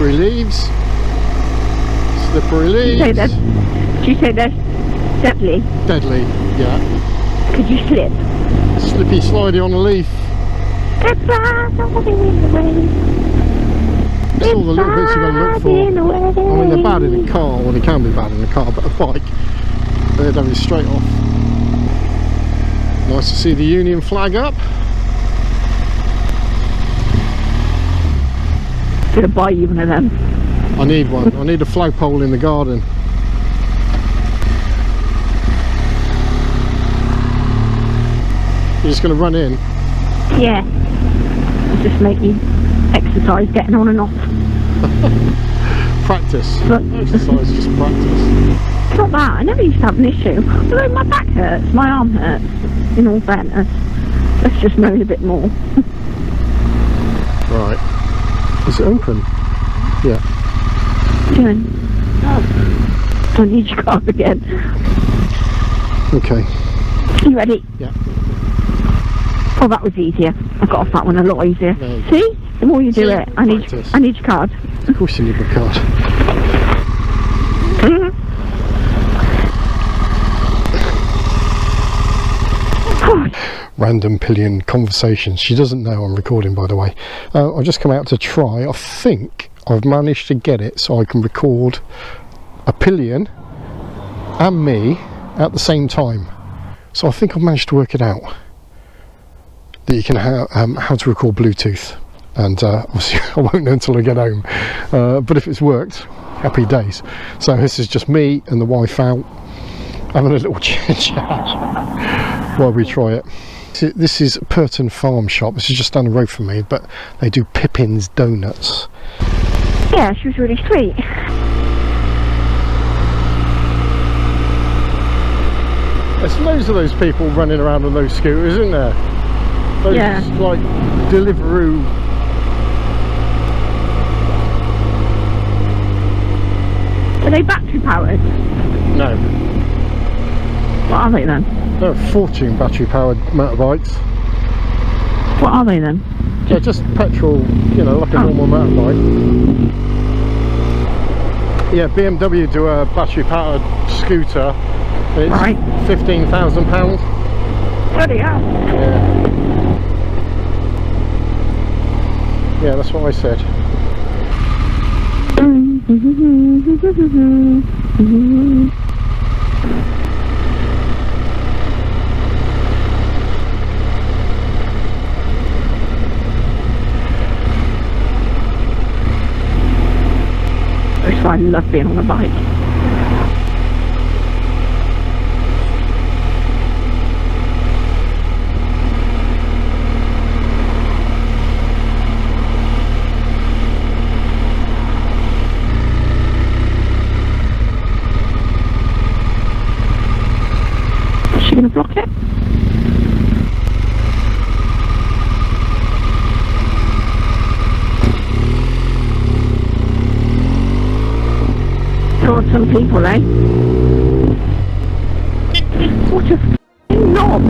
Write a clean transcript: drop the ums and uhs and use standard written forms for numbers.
Slippery leaves. Slippery leaves. Did you say that's deadly? Deadly, yeah. Could you slip? Slippy slidey on a leaf. It's all the little bits you've got to look for. I mean, they're bad in a car, well, they can be bad in a car, but a bike, they're going straight off. Nice to see the Union flag up. Gonna buy you one of them. I need one. I need a flagpole in the garden. You're just going to run in? Yeah. Just make you exercise getting on and off. Practice. But exercise, just practice. It's not that. I never used to have an issue. Although my back hurts, my arm hurts, in all fairness. Let's just moan a bit more. Right. Is it open? Yeah. Doing? Oh. I need your card again. Okay. You ready? Yeah. Oh, that was easier. I got off that one a lot easier. See? The more you do it, I need your card. Of course you need my card. Random pillion conversations. She doesn't know I'm recording, by the way. I've just come out to try. I think I've managed to get it so I can record a pillion and me at the same time. So I think I've managed to work it out. That you can how to record Bluetooth, and obviously I won't know until I get home, but if it's worked, happy days. So this is just me and the wife out having a little chit chat while we try it. This is Purton Farm Shop. This is just down the road from me, but they do Pippin's Donuts. Yeah, she was really sweet. There's loads of those people running around on those scooters, isn't there? Those, yeah. Like Deliveroo. Are they battery powered? No. What are they then? They're fortune battery powered motorbikes. What are they then? They're just petrol, you know, like a normal motorbike. Yeah, BMW do a battery powered scooter. It's right. £15,000. Bloody hell. Yeah. Yeah, that's what I said. That's why I love being on a bike. Is she going to block it? Got some people, eh? What a f***ing knob!